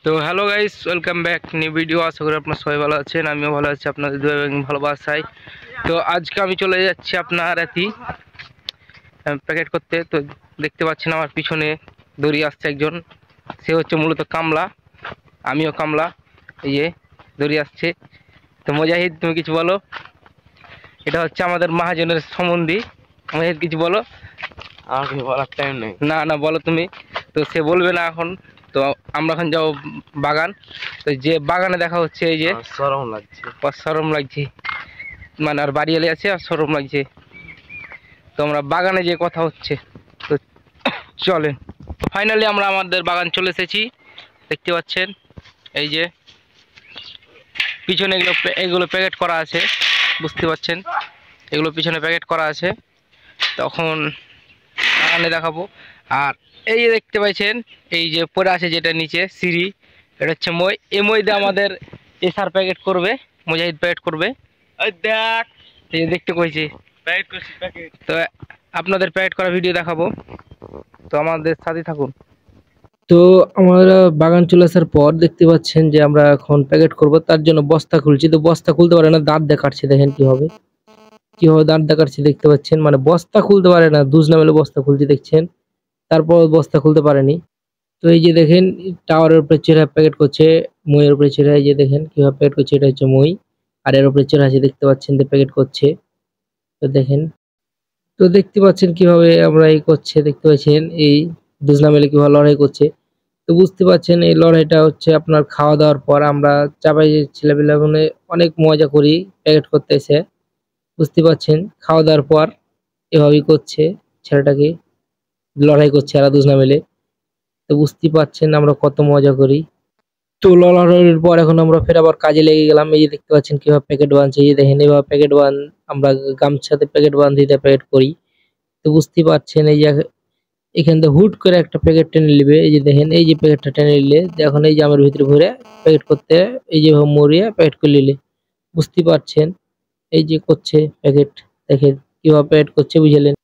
তো hello guys, welcome back new video. আশা করি আপনারা সবাই ভালো আছেন, আমিও ভালো আছি আপনাদের দোয়া এবং ভালোবাসায়। তো আজকে আমি চলে যাচ্ছি আপনার প্যাকেট করতে। তো দেখতে পাচ্ছেন আমার পিছনে দড়ি আসছে একজন, সে হচ্ছে মূলত কামলা, আমিও কামলা। এই যে দড়ি আসছে। তো মুজাহিদ, তুমি কিছু বলো। এটা হচ্ছে আমাদের মহাজনের সম্বন্ধী। মুজাহিদ কিছু বলো। আমাকে বলার টাইম নেই। না না, বলো তুমি। তো সে বলবে না এখন। তো আমরা এখন যাবো বাগান। তো যে বাগানে দেখা হচ্ছে, এই যে শরম লাগছে। শরম লাগছে, মানে আর বাড়ি এলে আছে আর শরম লাগছে। তো আমরা বাগানে যে কথা হচ্ছে, তো চলেন। ফাইনালি আমরা আমাদের বাগান চলে এসেছি। দেখতে পাচ্ছেন এই যে পিছনে এগুলো প্যাকেট করা আছে, বুঝতে পাচ্ছেন। এগুলো পিছনে প্যাকেট করা আছে, তখন বাগানে দেখাবো। আর এই যে দেখতে পাচ্ছেন, এই যে পড়ে আছে যেটা নিচে সিঁড়ি, এটা হচ্ছে মই। এই মই দিয়ে আমাদের এসার প্যাকেট করবে, মুজাহিদ প্যাকেট করবে। ওই দেখ, এই যে দেখতে কইছি প্যাকেট করছি প্যাকেট। তো আপনাদের প্যাকেট করা ভিডিও দেখাবো, তো আমাদের সাথে থাকুন। তো আমরা বাগান চলে আসার পর দেখতে পাচ্ছেন যে আমরা এখন প্যাকেট করব, তার জন্য বস্তা খুলছি। তো বস্তা খুলতে পারে না, দাঁত দিয়ে কাটছে। দেখেন কিভাবে দাঁত দিয়ে কাটছে, দেখতে পাচ্ছেন। মানে বস্তা খুলতে পারে না, দুজ না মেলে বস্তা খুলতে দেখছেন। তারপর বস্তা খুলতে পারেনি। তো এই যে দেখেন, টাওয়ারের উপরে চেরা প্যাকেট করছে, মইয়ের উপরে চেরা। এই যে দেখেন কিভাবে প্যাকেট করছে, এটা হচ্ছে মই। আর এর উপরে চেরা আছে, দেখতে পাচ্ছেন যে প্যাকেট করছে। তো দেখেন, তো দেখতে পাচ্ছেন কিভাবে আমরা এই করছে, দেখতে পাচ্ছেন এই দুজনা মিলে কিভাবে লড়াই করছে। তো বুঝতে পারছেন এই লড়াইটা হচ্ছে আপনার খাওয়া দাওয়ার পর। আমরা চাপাই ছেলেপেলে মানে অনেক মজা করি প্যাকেট করতে এসে, বুঝতে পারছেন। খাওয়া দাওয়ার পর এভাবেই করছে, ছেলেটাকে লড়াই করছে এরা দুজনা মিলে। তো বুঝতেই পারছেন আমরা কত মজা করি। তো লড়াইয়ের পর এখন আমরা ফের আবার কাজে লেগে গেলাম। এই যে দেখতে পাচ্ছেন কিভাবে প্যাকেট বাঁধছে, এই যে দেখেন এভাবে প্যাকেট আমরা গামছাতে প্যাকেট বাঁধিতে প্যাকেট করি। তো বুঝতেই পারছেন এই যে এখান থেকে হুট করে একটা প্যাকেট টেনে নিবে। এই যে দেখেন, এই যে প্যাকেটটা টেনে নিলে এখন এই জামের ভিতরে ভরে প্যাকেট করতে, এই যে মরিয়া প্যাকেট করে নিলে, বুঝতেই পারছেন। এই যে করছে প্যাকেট, দেখেন কিভাবে প্যাকেট করছে, বুঝলেন।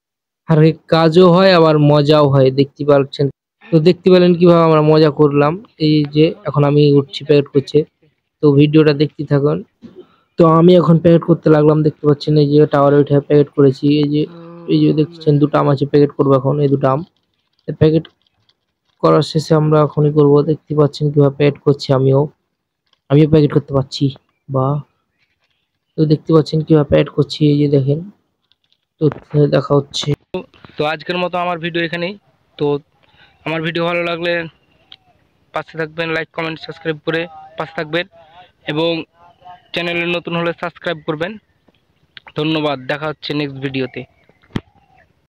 আর এই কাজও হয় আবার মজাও হয়, দেখতে পাচ্ছেন। তো দেখতে পেলেন কিভাবে আমরা মজা করলাম। এই যে এখন আমি উঠছি প্যাকেট করছে, তো ভিডিওটা দেখতে থাকুন। তো আমি এখন প্যাকেট করতে লাগলাম, দেখতে পাচ্ছেন এই যে টাওয়ারে উঠে প্যাকেট করেছি। এই যে দেখছেন দুটো আম আছে, প্যাকেট করবো এখন এই দুটো আম। প্যাকেট করার শেষে আমরা এখনই করবো, দেখতে পাচ্ছেন কিভাবে প্যাকেট করছি। আমিও প্যাকেট করতে পারছি, বা তো দেখতে পাচ্ছেন কিভাবে প্যাকেট করছি, এই যে দেখেন। তো দেখা হচ্ছে। তো আজকের মতো আমার ভিডিও এখানেই। তো আমার ভিডিও ভালো লাগলে পাশে থাকবেন, লাইক কমেন্ট সাবস্ক্রাইব করে পাশে থাকবেন, এবং চ্যানেলে নতুন হলে সাবস্ক্রাইব করবেন। ধন্যবাদ, দেখা হচ্ছে নেক্সট ভিডিওতে।